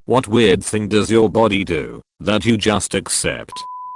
What weird thing does your body do that you just accept?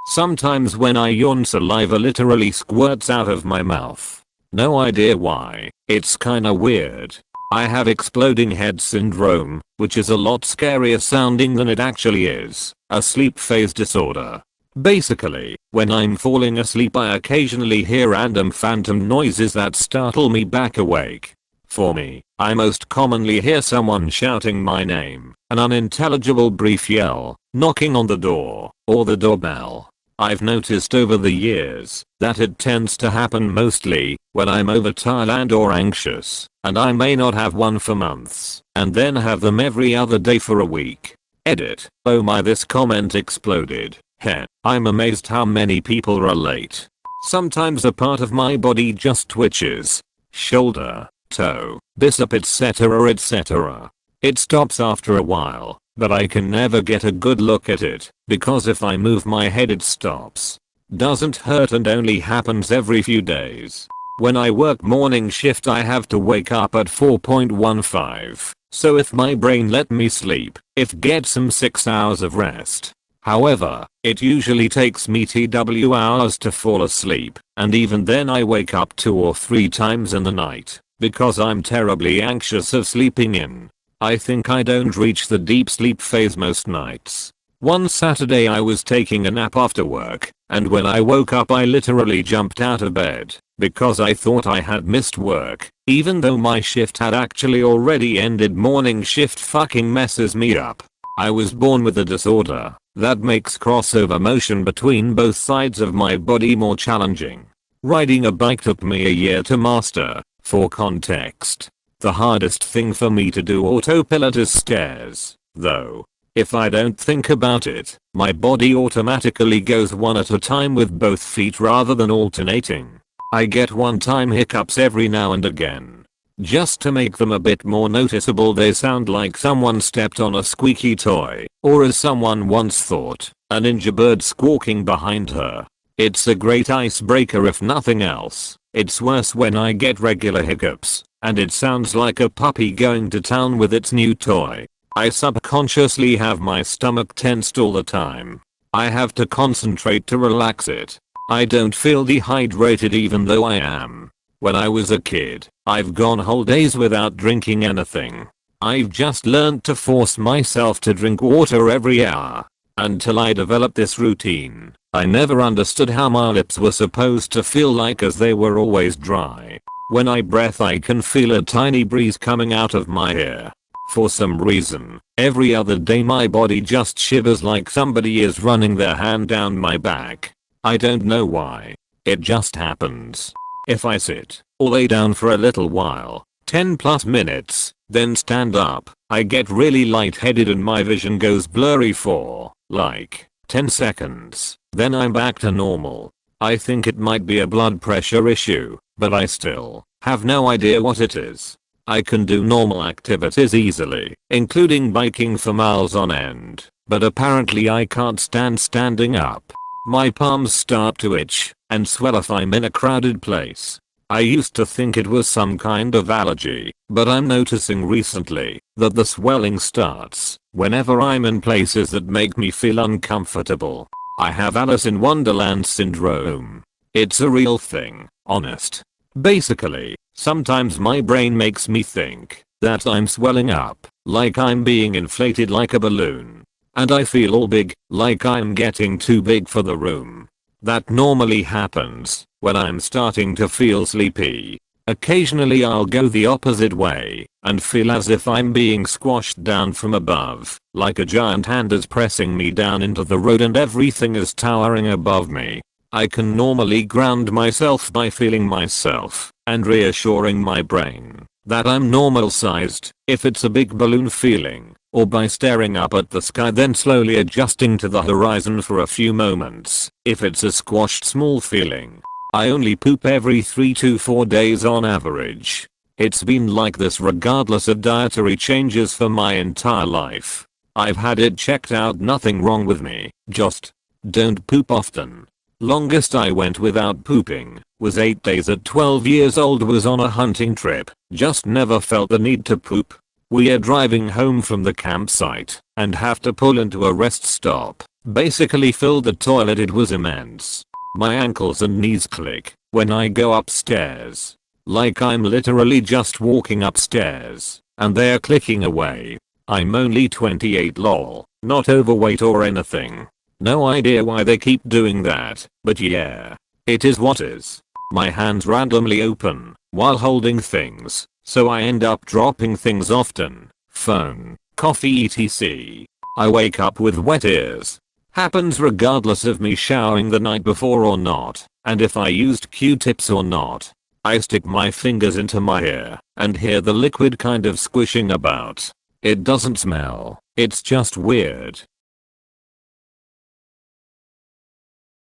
Sometimes when I yawn, saliva literally squirts out of my mouth. No idea why. It's kinda weird. I have exploding head syndrome, which is a lot scarier sounding than it actually is. A sleep phase disorder. Basically, when I'm falling asleep I occasionally hear random phantom noises that startle me back awake. For me, I most commonly hear someone shouting my name, an unintelligible brief yell, knocking on the door, or the doorbell. I've noticed over the years that it tends to happen mostly when I'm overtired and or anxious, and I may not have one for months, and then have them every other day for a week. Edit. Oh my, this comment exploded. Heh. I'm amazed how many people relate. Sometimes a part of my body just twitches. Shoulder, toe, bicep, etc. It stops after a while, but I can never get a good look at it, because if I move my head it stops. Doesn't hurt and only happens every few days. When I work morning shift I have to wake up at 4:15, so if my brain let me sleep, it gets some 6 hours of rest. However, it usually takes me TW hours to fall asleep, and even then I wake up 2 or 3 times in the night, because I'm terribly anxious of sleeping in. I think I don't reach the deep sleep phase most nights. One Saturday I was taking a nap after work, and when I woke up I literally jumped out of bed, because I thought I had missed work, even though my shift had actually already ended. Morning shift fucking messes me up. I was born with a disorder that makes crossover motion between both sides of my body more challenging. Riding a bike took me a year to master. For context, the hardest thing for me to do autopilot is stairs, though. If I don't think about it, my body automatically goes one at a time with both feet rather than alternating. I get one-time hiccups every now and again. Just to make them a bit more noticeable, they sound like someone stepped on a squeaky toy, or as someone once thought, a ninja bird squawking behind her. It's a great icebreaker if nothing else. It's worse when I get regular hiccups, and it sounds like a puppy going to town with its new toy. I subconsciously have my stomach tensed all the time. I have to concentrate to relax it. I don't feel dehydrated even though I am. When I was a kid, I've gone whole days without drinking anything. I've just learned to force myself to drink water every hour. Until I developed this routine, I never understood how my lips were supposed to feel like, as they were always dry. When I breathe I can feel a tiny breeze coming out of my ear. For some reason, every other day my body just shivers like somebody is running their hand down my back. I don't know why. It just happens. If I sit or lay down for a little while, 10+ minutes, then stand up, I get really lightheaded and my vision goes blurry for, like, 10 seconds. Then I'm back to normal. I think it might be a blood pressure issue, but I still have no idea what it is. I can do normal activities easily, including biking for miles on end, but apparently I can't stand standing up. My palms start to itch and swell if I'm in a crowded place. I used to think it was some kind of allergy, but I'm noticing recently that the swelling starts whenever I'm in places that make me feel uncomfortable. I have Alice in Wonderland syndrome. It's a real thing, honest. Basically, sometimes my brain makes me think that I'm swelling up, like I'm being inflated like a balloon. And I feel all big, like I'm getting too big for the room. That normally happens when I'm starting to feel sleepy. Occasionally I'll go the opposite way and feel as if I'm being squashed down from above, like a giant hand is pressing me down into the road and everything is towering above me. I can normally ground myself by feeling myself and reassuring my brain that I'm normal sized if it's a big balloon feeling, or by staring up at the sky then slowly adjusting to the horizon for a few moments if it's a squashed small feeling. I only poop every 3 to 4 days on average. It's been like this regardless of dietary changes for my entire life. I've had it checked out, nothing wrong with me, just don't poop often. Longest I went without pooping was 8 days at 12 years old, was on a hunting trip, just never felt the need to poop. We are driving home from the campsite and have to pull into a rest stop. Basically filled the toilet. It was immense. My ankles and knees click when I go upstairs. Like I'm literally just walking upstairs and they're clicking away. I'm only 28 lol, not overweight or anything. No idea why they keep doing that, but yeah. It is what is. My hands randomly open while holding things, so I end up dropping things often. Phone, coffee etc. I wake up with wet ears. Happens regardless of me showering the night before or not, and if I used Q-tips or not. I stick my fingers into my ear and hear the liquid kind of squishing about. It doesn't smell, it's just weird.